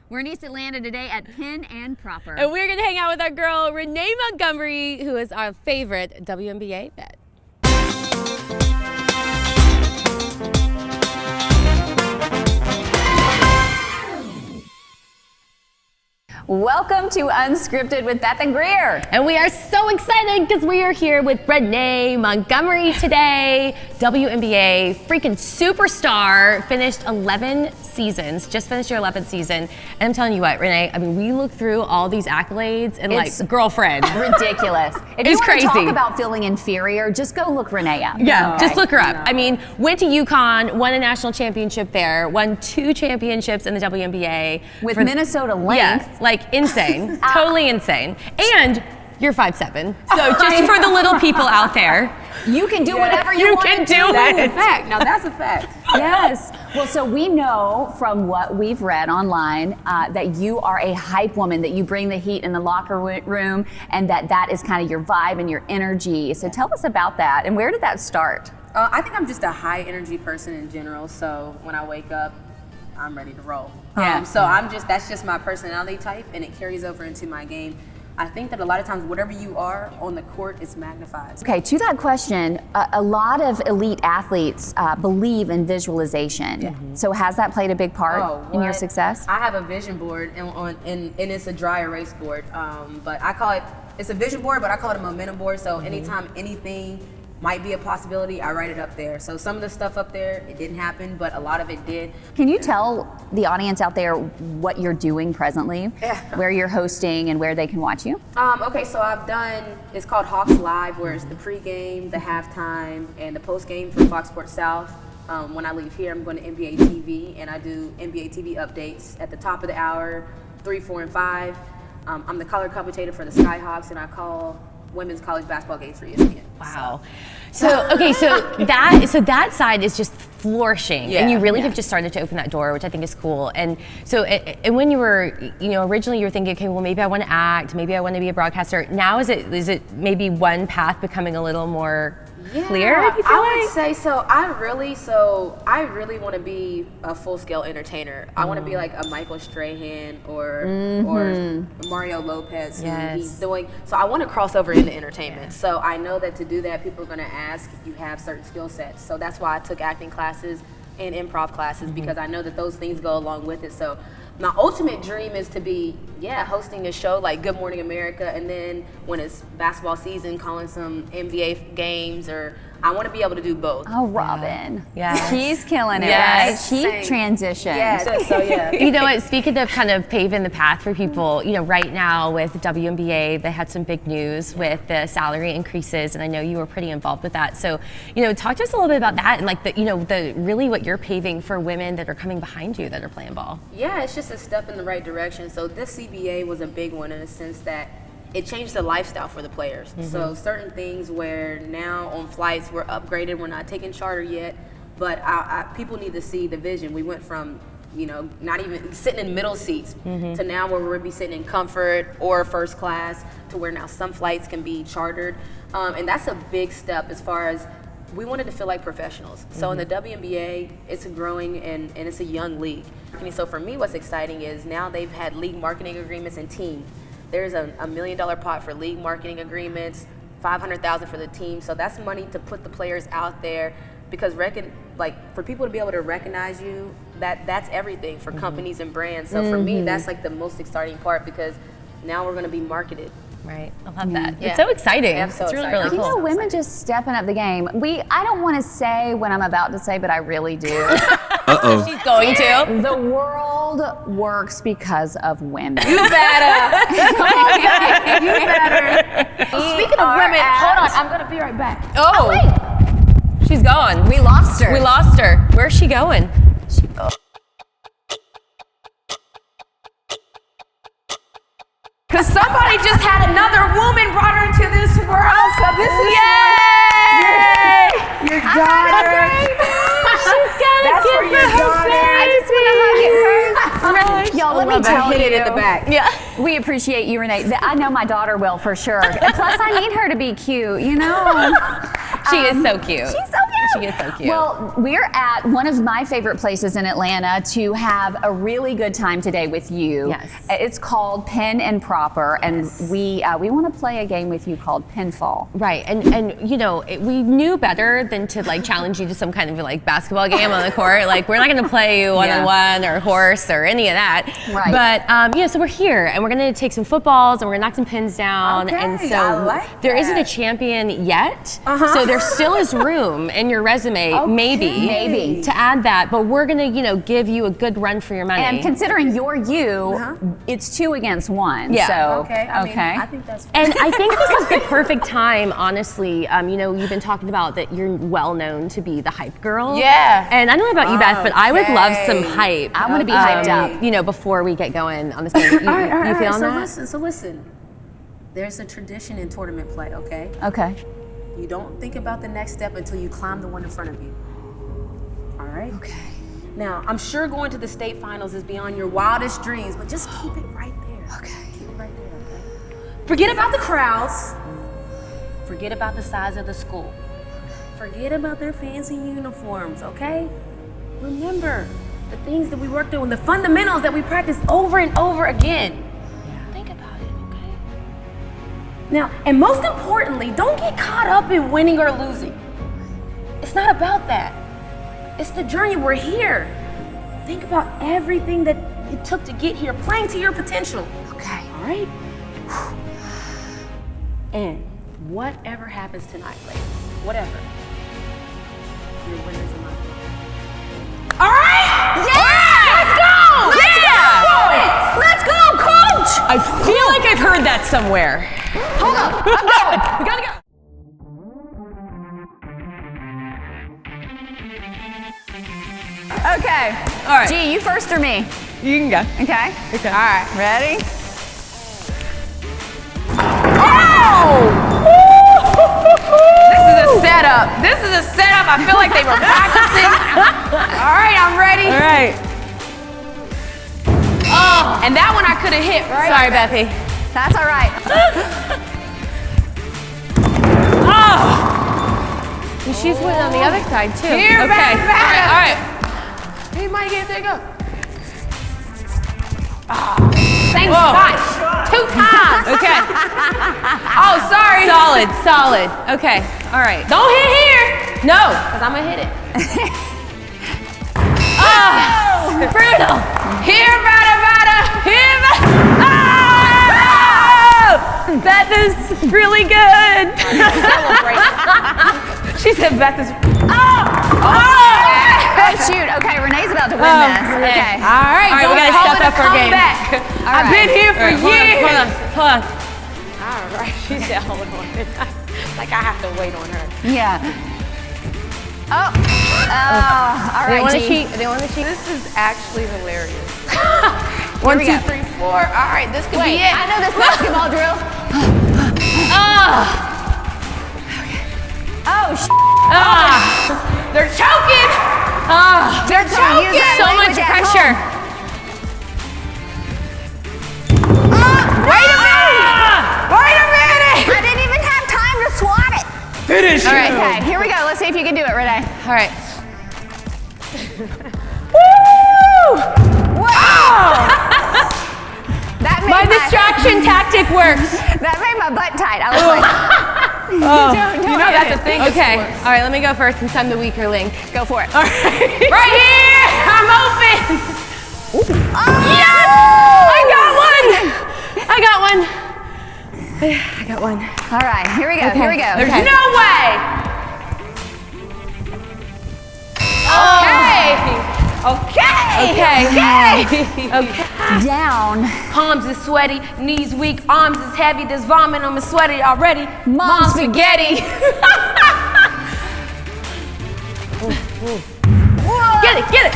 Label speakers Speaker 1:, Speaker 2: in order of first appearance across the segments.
Speaker 1: We're in East Atlanta today at Pin and Proper.
Speaker 2: And we're going to hang out with our girl, Renee Montgomery, who is our favorite WNBA vet.
Speaker 1: Welcome to Unscripted with Beth and Greer.
Speaker 2: And we are so excited because we are here with Renee Montgomery today. WNBA freaking superstar, finished 11 seasons, just finished your 11th season. And I'm telling you what, Renee, I mean, we look through all these accolades and
Speaker 1: It's
Speaker 2: like, girlfriend.
Speaker 1: ridiculous. If you
Speaker 2: It's
Speaker 1: want
Speaker 2: crazy.
Speaker 1: to talk about feeling inferior, just go look Renee up.
Speaker 2: Yeah, just look her up. I mean, went to UConn, won a national championship there, won 2 championships in the WNBA.
Speaker 1: With Minnesota length.
Speaker 2: Yeah, like insane, totally insane. And you're 5'7", so just for the little people out there,
Speaker 1: You can do whatever you want
Speaker 2: can
Speaker 1: to
Speaker 2: do
Speaker 3: That's
Speaker 2: it.
Speaker 3: a fact. Now that's a fact.
Speaker 1: Yes. Well, so we know from what we've read online that you are a hype woman, that you bring the heat in the locker room, and that is kind of your vibe and your energy. So tell us about that, and where did that start?
Speaker 3: I think I'm just a high energy person in general. So when I wake up, I'm ready to roll.
Speaker 1: Yeah.
Speaker 3: So that's just my personality type, and it carries over into my game. I think that a lot of times, whatever you are on the court is magnified.
Speaker 1: Okay, to that question, a lot of elite athletes believe in visualization. Mm-hmm. So has that played a big part in your success?
Speaker 3: I have a vision board, and it's a dry erase board. But I call it's a vision board, but I call it a momentum board. So anytime anything might be a possibility, I write it up there. So some of the stuff up there, it didn't happen, but a lot of it did.
Speaker 1: Can you tell the audience out there what you're doing presently?
Speaker 3: Yeah.
Speaker 1: Where you're hosting and where they can watch you?
Speaker 3: Okay, so it's called Hawks Live, where it's the pregame, the halftime, and the postgame for Fox Sports South. When I leave here, I'm going to NBA TV, and I do NBA TV updates at the top of the hour, 3, 4, and 5. I'm the color commentator for the Skyhawks, and I call women's college basketball games for ESPN.
Speaker 2: Wow. So okay, so that side is just flourishing, and you really have just started to open that door, which I think is cool. And so, and when you were, originally you were thinking, okay, well maybe I want to act, maybe I want to be a broadcaster. Now is it maybe one path becoming a little more clear? You feel
Speaker 3: I would say so. I really want to be a full-scale entertainer. I want to be like a Michael Strahan or Mario Lopez.
Speaker 2: Yes.
Speaker 3: He's doing. So I want to cross over into entertainment. So I know that to do that, people are going to ask if you have certain skill sets. So that's why I took acting classes and improv classes, because I know that those things go along with it. So my ultimate dream is to be, hosting a show like Good Morning America, and then when it's basketball season, calling some NBA games, or I want to be able to do both.
Speaker 1: Oh, Robin.
Speaker 2: Yeah.
Speaker 1: She's killing it,
Speaker 2: Yes.
Speaker 1: right? She
Speaker 3: Same.
Speaker 1: transitioned.
Speaker 3: Yeah, so yeah.
Speaker 2: You know what, speaking of kind of paving the path for people, right now with WNBA, they had some big news with the salary increases, and I know you were pretty involved with that. So, talk to us a little bit about that, and like the really what you're paving for women that are coming behind you that are playing ball.
Speaker 3: Yeah, it's just a step in the right direction. So this CBA was a big one in the sense that it changed the lifestyle for the players. So certain things where now on flights we're upgraded, we're not taking charter yet, but people need to see the vision. We went from not even sitting in middle seats to now where we'll be sitting in comfort or first class, to where now some flights can be chartered, and that's a big step as far as we wanted to feel like professionals. So in the WNBA, it's a growing and it's a young league. So for me, what's exciting is now they've had league marketing agreements and team. There's a $1 million pot for league marketing agreements, $500,000 for the team. So that's money to put the players out there, because for people to be able to recognize you, that's everything for companies and brands. So for me, that's like the most exciting part, because now we're going to be marketed.
Speaker 2: Right, I love that.
Speaker 3: Yeah.
Speaker 2: It's so exciting.
Speaker 3: Yeah, so
Speaker 2: it's really,
Speaker 3: exciting.
Speaker 2: really cool.
Speaker 1: Women just stepping up the game. I don't want to say what I'm about to say, but I really do.
Speaker 4: Uh-oh.
Speaker 2: She's going to.
Speaker 1: The world works because of women.
Speaker 3: You better. You better. Speaking of women, hold on. I'm going to be right back.
Speaker 2: Oh, she's gone.
Speaker 1: We lost her.
Speaker 2: We lost her. Where's she going?
Speaker 3: Because somebody just had another woman brought her into this world. So this is your daughter.
Speaker 2: She's got a
Speaker 3: That's
Speaker 2: gift
Speaker 3: for your daughter.
Speaker 1: I just want to hug it. Y'all, let me tell
Speaker 3: Hit
Speaker 1: you.
Speaker 3: it in the back.
Speaker 2: Yeah.
Speaker 1: We appreciate you, Renee. I know my daughter will for sure. And plus, I need her to be cute,
Speaker 2: She is so cute.
Speaker 1: She's so cute.
Speaker 2: She is so cute.
Speaker 1: Well, we're at one of my favorite places in Atlanta to have a really good time today with you.
Speaker 2: Yes.
Speaker 1: It's called Pin and Proper, and we want to play a game with you called Pinfall.
Speaker 2: Right, and you know, we knew better than to like challenge you to some kind of like basketball game on the court. Like, we're not going to play you one-on-one or horse or any of that.
Speaker 1: Right.
Speaker 2: But so we're here, and we're going to take some footballs, and we're going to knock some pins down.
Speaker 3: Okay,
Speaker 2: and so
Speaker 3: I like
Speaker 2: there
Speaker 3: that.
Speaker 2: isn't a champion yet. So there still is room in your resume, maybe, to add that. But we're going to, give you a good run for your money.
Speaker 1: And considering you're you, it's 2 against 1.
Speaker 2: Yeah.
Speaker 1: So,
Speaker 3: Okay. I mean, I think that's.
Speaker 2: And I think this is the perfect time, honestly. You've been talking about that you're well known to be the hype girl.
Speaker 3: Yeah.
Speaker 2: And I don't know about you, Beth, but I would love some hype.
Speaker 1: I want to be hyped up.
Speaker 2: Before we get going on this game. You feeling that?
Speaker 3: So listen. There's a tradition in tournament play, okay?
Speaker 1: Okay.
Speaker 3: You don't think about the next step until you climb the one in front of you. All right?
Speaker 1: Okay.
Speaker 3: Now, I'm sure going to the state finals is beyond your wildest dreams, but just keep it right there.
Speaker 1: Okay.
Speaker 3: Keep it right there, okay? Forget about the crowds. Forget about the size of the school. Forget about their fancy uniforms, okay? Remember the things that we worked on, the fundamentals that we practiced over and over again. Think about it, okay? Now, and most importantly, don't get caught up in winning or losing. It's not about that. It's the journey. We're here. Think about everything that it took to get here, playing to your potential.
Speaker 1: Okay.
Speaker 3: All right? And whatever happens tonight, ladies, whatever, you're winners in my book. All right?
Speaker 1: Yeah! Let's go! Let's go, coach!
Speaker 2: I feel like I've heard that somewhere.
Speaker 1: Hold up, I'm going.
Speaker 2: We gotta go.
Speaker 1: Okay.
Speaker 2: All right.
Speaker 1: G, you first or me?
Speaker 2: You can go.
Speaker 1: Okay.
Speaker 2: Okay.
Speaker 1: All right, ready?
Speaker 3: This is a setup. This is a setup. I feel like they were practicing. All right, I'm ready.
Speaker 2: All right.
Speaker 3: Oh, and that one I could have hit, right?
Speaker 2: Sorry, Bethy.
Speaker 1: That's all right.
Speaker 2: And she's winning on the other side too.
Speaker 3: Here,
Speaker 2: okay.
Speaker 3: back.
Speaker 2: All right.
Speaker 3: He might get there. Go. Same spot. 2 times.
Speaker 2: Okay.
Speaker 3: Oh, sorry.
Speaker 2: Solid. Okay. All right.
Speaker 3: Don't hit here.
Speaker 2: No.
Speaker 3: Because I'm going to hit it.
Speaker 2: Brutal.
Speaker 3: Here, Vada. Here,
Speaker 2: Oh! Beth is really good.
Speaker 3: She said Beth is.
Speaker 1: Oh, shoot. Okay, Renee's about to win this. Okay.
Speaker 3: All right,
Speaker 2: we gotta step up our game.
Speaker 3: I've been here for years.
Speaker 2: Hold on.
Speaker 3: All right, she said hold on. Like I have to wait on her.
Speaker 1: Yeah. Oh. All right, G.
Speaker 2: They want to cheat.
Speaker 3: This is actually hilarious.
Speaker 1: Here
Speaker 3: 1,
Speaker 1: we
Speaker 3: 2,
Speaker 1: go.
Speaker 3: 3, 4. All right, this could be
Speaker 1: Wait,
Speaker 3: it.
Speaker 1: I know this basketball drill. Oh,
Speaker 3: They're choking. They're
Speaker 1: use
Speaker 3: choking.
Speaker 1: that
Speaker 2: So
Speaker 1: language
Speaker 2: much
Speaker 1: at
Speaker 2: pressure.
Speaker 3: Wait a minute.
Speaker 1: I didn't even have time to swat it.
Speaker 3: Finish.
Speaker 1: All right, okay, here we go. Let's see if you can do it, Renee.
Speaker 2: All right.
Speaker 1: That made
Speaker 2: My distraction tactic works.
Speaker 1: That made my butt tight. I was like, don't
Speaker 3: You know that's the thing.
Speaker 2: Okay. All right. Let me go first since I'm the weaker link.
Speaker 1: go for it.
Speaker 2: All right.
Speaker 3: Right here. I'm open.
Speaker 2: Yes! I got one.
Speaker 1: All right, here we go. Here we go.
Speaker 3: There's
Speaker 1: Okay.
Speaker 3: no way. Okay.
Speaker 1: Down.
Speaker 3: Palms is sweaty, knees weak, arms is heavy. There's vomit on me sweaty already.
Speaker 1: Mom spaghetti.
Speaker 2: Get it.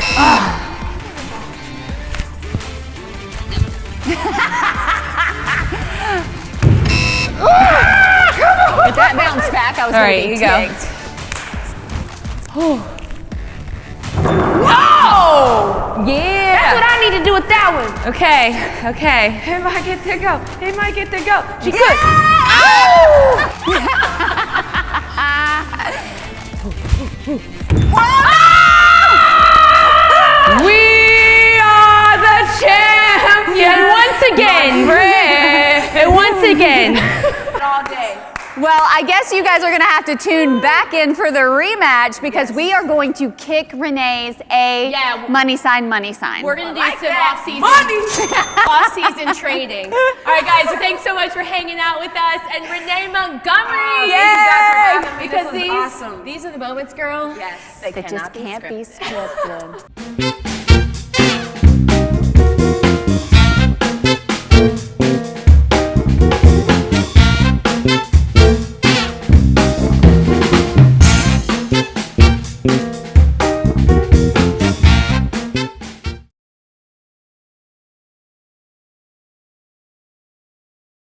Speaker 1: If that bounced back, I was
Speaker 2: All
Speaker 1: going
Speaker 2: right,
Speaker 1: to be
Speaker 2: you go.
Speaker 1: ticked.
Speaker 3: Whoa!
Speaker 2: Yeah.
Speaker 3: That's what I need to do with that one.
Speaker 2: Okay.
Speaker 3: He might get to go. He might get to go. She
Speaker 1: Yeah!
Speaker 3: could.
Speaker 2: We are the champions once again, and once again.
Speaker 3: All day.
Speaker 1: Well, I guess you guys are going to have to tune back in for the rematch because we are going to kick Renee's money sign.
Speaker 2: We're going to do some off-season trading. All right, guys, so thanks so much for hanging out with us. And Renee Montgomery.
Speaker 3: Thank you guys for having me.
Speaker 2: Because
Speaker 3: this was awesome.
Speaker 2: these are the moments, girl.
Speaker 3: Yes.
Speaker 1: That just can't be scripted.